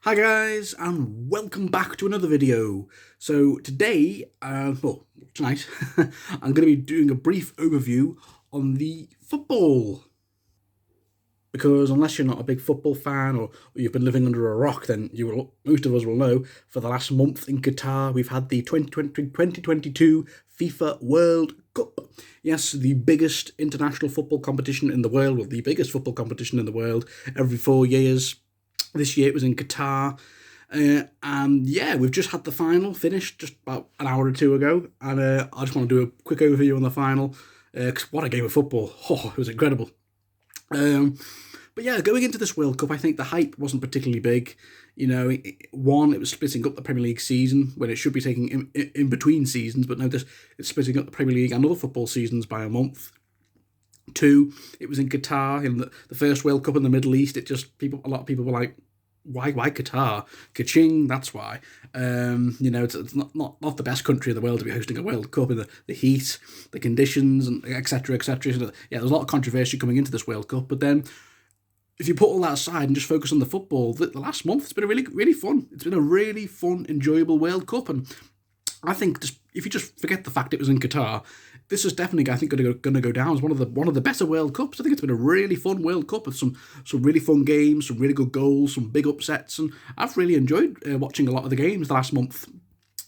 Hi guys, and welcome back to another video. So today, tonight, I'm going to be doing a brief overview on the football. Because unless you're not a big football fan or you've been living under a rock, then most of us will know, for the last month in Qatar, we've had the 2022 FIFA World Cup. Yes, the biggest international football competition in the world, well, the biggest football competition in the world, every 4 years. This year it was in Qatar. And yeah, we've just had the final finished just about an hour or two ago. And I just want to do a quick overview on the final. 'Cause what a game of football. Oh, it was incredible. But yeah, going into this World Cup, I think the hype wasn't particularly big. You know, it was splitting up the Premier League season when it should be taking in between seasons, but no, it's splitting up the Premier League and other football seasons by a month. Two, it was in Qatar, in the first World Cup in the Middle East. A lot of people were like, why Qatar? Kaching, that's why. It's not the best country in the world to be hosting a World Cup, in the heat, the conditions, and etc. etc. So, yeah, there's a lot of controversy coming into this World Cup, but then if you put all that aside and just focus on the football, the last month it's been really fun. It's been a really fun, enjoyable World Cup, and I think if you just forget the fact it was in Qatar, this is definitely, I think, going to go down as one of the better World Cups. I think it's been a really fun World Cup with some really fun games, some really good goals, some big upsets, and I've really enjoyed watching a lot of the games the last month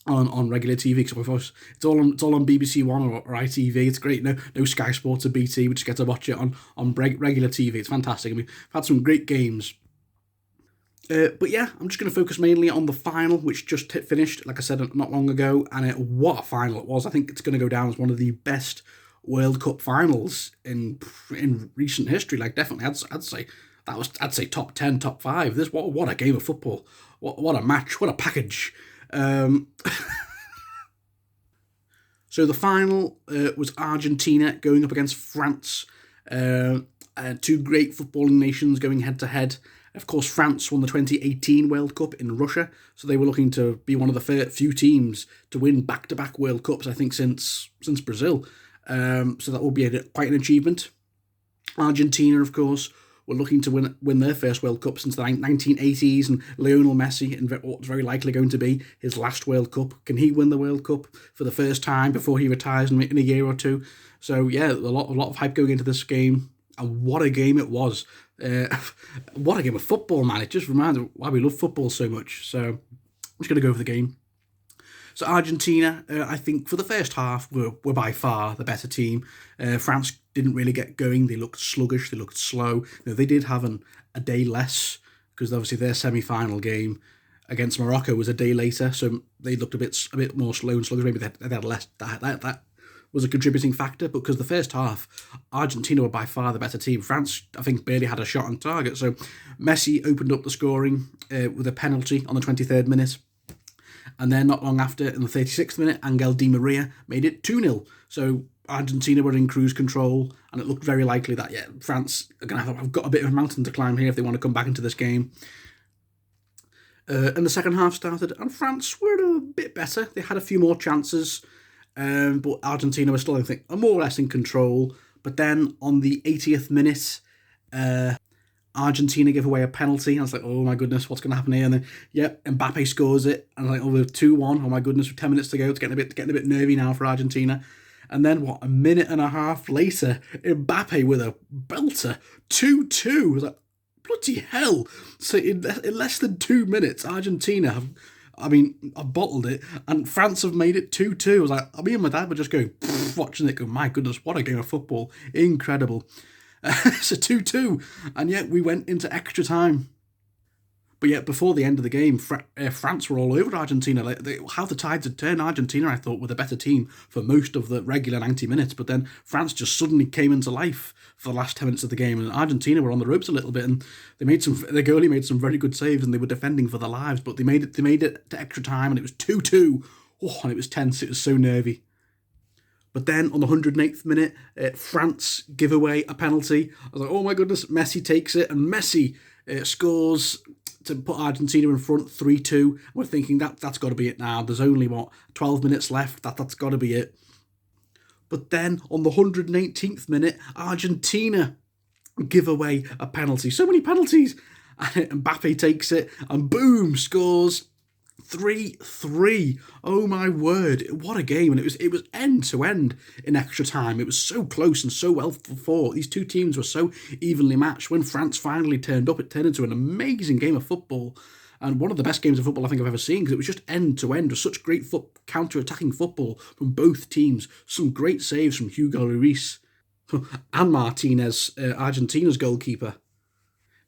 on regular TV. Because of course it's all on BBC One or ITV. It's great. No Sky Sports or BT. We just get to watch it on regular TV. It's fantastic. I mean, we've had some great games. But yeah, I'm just going to focus mainly on the final, which just finished, like I said, not long ago, and what a final it was. I think it's going to go down as one of the best World Cup finals in recent history. Like, definitely, I'd say top 10, top 5. What a game of football. What a match. What a package. So the final was Argentina going up against France. Two great footballing nations going head to head. Of course, France won the 2018 World Cup in Russia, so they were looking to be one of the few teams to win back-to-back World Cups, I think, since Brazil. So that will be quite an achievement. Argentina, of course, were looking to win their first World Cup since the 1980s, and Lionel Messi, and what's very likely going to be his last World Cup. Can he win the World Cup for the first time before he retires in a year or two? So yeah, a lot of hype going into this game, and what a game it was. What a game of football, man. It just reminds me why we love football so much. So I'm just going to go over the game. So Argentina, I think for the first half, were by far the better team. France didn't really get going. They looked sluggish. They looked slow. They did have a day less, because obviously their semi-final game against Morocco was a day later, so they looked a bit more slow and sluggish. Maybe they had less. That was a contributing factor, but because the first half, Argentina were by far the better team. France, I think, barely had a shot on target. So Messi opened up the scoring with a penalty on the 23rd minute. And then not long after, in the 36th minute, Angel Di Maria made it 2-0. So Argentina were in cruise control, and it looked very likely that, yeah, France are going to have got a bit of a mountain to climb here if they want to come back into this game. And the second half started, and France were a bit better. They had a few more chances, but Argentina was still, I think, more or less in control. But then on the 80th minute, Argentina gave away a penalty. I was like, oh my goodness, what's going to happen here? And then, Mbappe scores it. And I was like, oh, we're 2-1. Oh my goodness, with 10 minutes to go. It's getting a bit nervy now for Argentina. And then, a minute and a half later, Mbappe with a belter, 2-2. I was like, bloody hell. So in less than 2 minutes, Argentina I've bottled it, and France have made it 2-2. I was like, me and my dad were just going, watching it, going, my goodness, what a game of football. Incredible. So 2-2, and yet we went into extra time. But yet, before the end of the game, France were all over Argentina. How the tides had turned. Argentina, I thought, were the better team for most of the regular 90 minutes, but then France just suddenly came into life for the last 10 minutes of the game, and Argentina were on the ropes a little bit, and their goalie made some very good saves, and they were defending for their lives, but they made it to extra time, and it was 2-2. Oh, and it was tense. It was so nervy. But then on the 108th minute, France give away a penalty. I was like, oh my goodness, Messi takes it, and Messi scores to put Argentina in front 3-2. We're thinking that's got to be it now. There's only, 12 minutes left. That's got to be it. But then on the 118th minute, Argentina give away a penalty. So many penalties. and Mbappe takes it, and boom, scores. 3-3. Oh my word, what a game. And it was end to end in extra time. It was so close and so well fought. These two teams were so evenly matched. When France finally turned up, it turned into an amazing game of football, and one of the best games of football I think I've ever seen, because it was just end to end with such great counter-attacking football from both teams. Some great saves from Hugo Lloris and Martinez, Argentina's goalkeeper.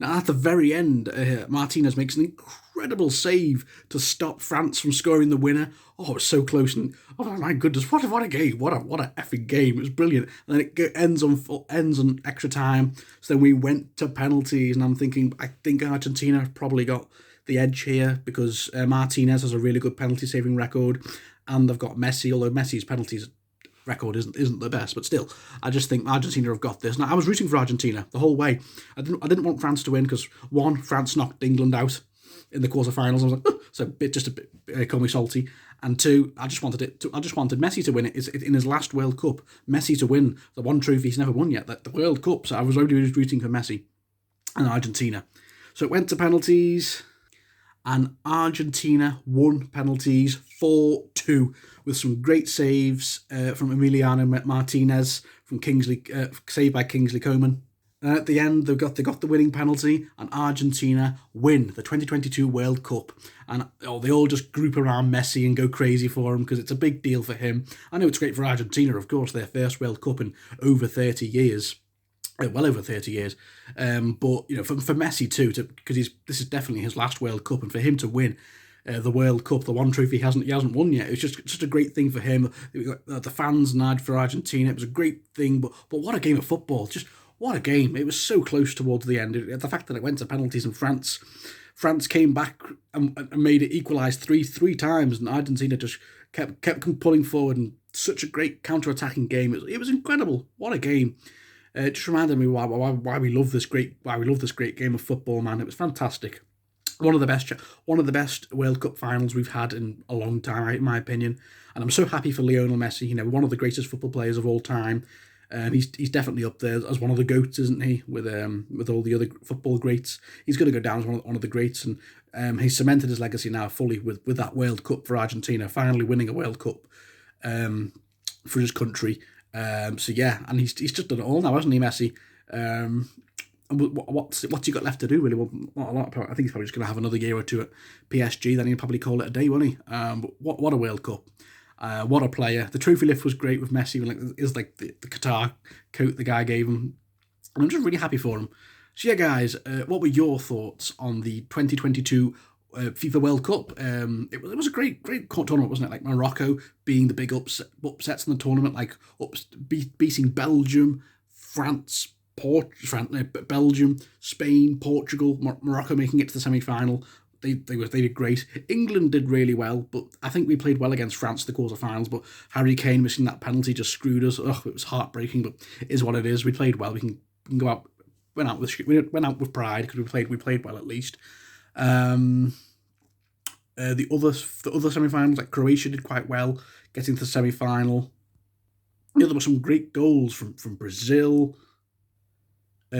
Now, at the very end, Martinez makes an incredible save to stop France from scoring the winner. Oh, it was so close, and oh my goodness, what a game! What a effing game! It was brilliant. And then it ends on extra time. So then we went to penalties, and I'm thinking, I think Argentina probably got the edge here, because Martinez has a really good penalty saving record, and they've got Messi. Although Messi's penalties record isn't the best, but still, I just think Argentina have got this. Now, I was rooting for Argentina the whole way. I didn't want France to win, because one, France knocked England out in the quarterfinals. I was like, oh, so just a bit call me salty. And two, I just wanted Messi to win it. It's in his last World Cup. Messi to win the one trophy he's never won yet, the World Cup. So I was already rooting for Messi and Argentina. So it went to penalties, and Argentina won penalties 4-2 with some great saves from Emiliano Martinez, from saved by Kingsley Coman. At the end, they got the winning penalty, and Argentina win the 2022 World Cup. And they all just group around Messi and go crazy for him, because it's a big deal for him. I know it's great for Argentina, of course, their first World Cup in over 30 years. Well over 30 years, but for Messi too, because this is definitely his last World Cup, and for him to win the World Cup, the one trophy he hasn't won yet, it's just a great thing for him. The fans nod for Argentina. It was a great thing, but what a game of football! Just what a game! It was so close towards the end. The fact that it went to penalties, and France came back and made it equalise three times, and Argentina just kept pulling forward, and such a great counter-attacking game. It was incredible. What a game! It just reminded me why we love this great game of football, man. It was fantastic. One of the best World Cup finals we've had in a long time, in my opinion. And I'm so happy for Lionel Messi. One of the greatest football players of all time. He's definitely up there as one of the GOATs, isn't he? With all the other football greats, he's going to go down as one of the greats, and he's cemented his legacy now fully with that World Cup for Argentina, finally winning a World Cup for his country. So yeah, and he's just done it all now, hasn't he, Messi? And what's he got left to do, really? Well, not a lot. I think he's probably just going to have another year or two at PSG, then he'll probably call it a day, won't he? But what a World Cup. What a player. The trophy lift was great with Messi. It's like the Qatar coat the guy gave him. And I'm just really happy for him. So yeah, guys, what were your thoughts on the 2022 FIFA World Cup? It was a great tournament, wasn't it? Like Morocco being the big upsets in the tournament, like beating Belgium, France, Belgium, Spain, Portugal, Morocco making it to the semi-final. They did great. England did really well, but I think we played well against France in the quarterfinals. But Harry Kane missing that penalty just screwed us. Oh, it was heartbreaking, but it is what it is. We played well. We can go out. Went out with pride, because we played well at least. The other semi-finals, like Croatia did quite well, getting to the semi-final. There were some great goals from Brazil,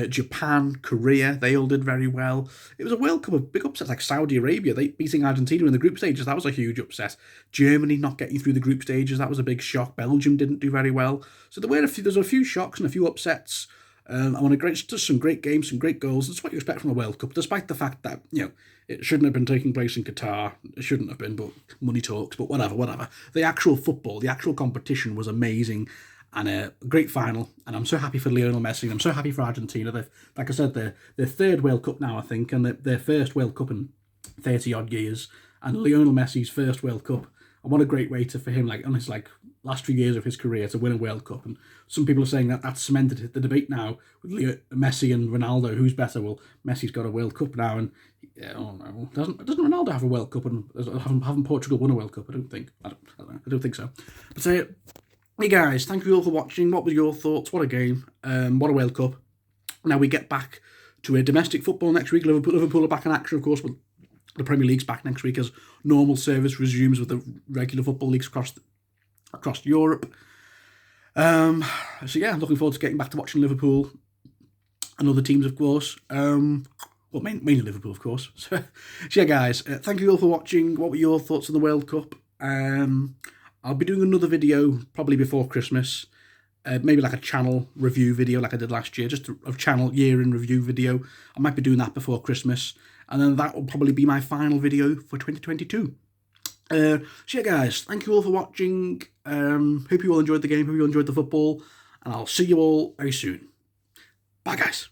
Japan, Korea. They all did very well. It was a World Cup of big upsets, like Saudi Arabia, they beating Argentina in the group stages. That was a huge upset. Germany not getting through the group stages. That was a big shock. Belgium didn't do very well. So there's a few shocks and a few upsets. I want just some great games, some great goals. That's what you expect from a World Cup, despite the fact that, it shouldn't have been taking place in Qatar. It shouldn't have been, but money talks, but whatever. The actual football, the actual competition was amazing, and a great final. And I'm so happy for Lionel Messi. I'm so happy for Argentina. Like I said, their third World Cup now, I think, and their first World Cup in 30-odd years. And Lionel Messi's first World Cup. And what a great way for him, on his last few years of his career, to win a World Cup. And some people are saying that that's cemented the debate now with Messi and Ronaldo. Who's better? Well, Messi's got a World Cup now, and I don't know. Doesn't Ronaldo have a World Cup? And haven't Portugal won a World Cup? I don't think. I don't think so. But hey guys, thank you all for watching. What were your thoughts? What a game! What a World Cup! Now we get back to a domestic football next week. Liverpool are back in action, of course, but the Premier League's back next week as normal service resumes with the regular football leagues across Europe. So yeah, I'm looking forward to getting back to watching Liverpool and other teams, of course. well, mainly Liverpool, of course. So yeah, guys, thank you all for watching. What were your thoughts on the World Cup? I'll be doing another video probably before Christmas. Maybe like a channel review video like I did last year, just a channel year in review video. I might be doing that before Christmas, and then that will probably be my final video for 2022. So yeah, guys, thank you all for watching. Hope you all enjoyed the game, hope you all enjoyed the football, and I'll see you all very soon. Bye, guys.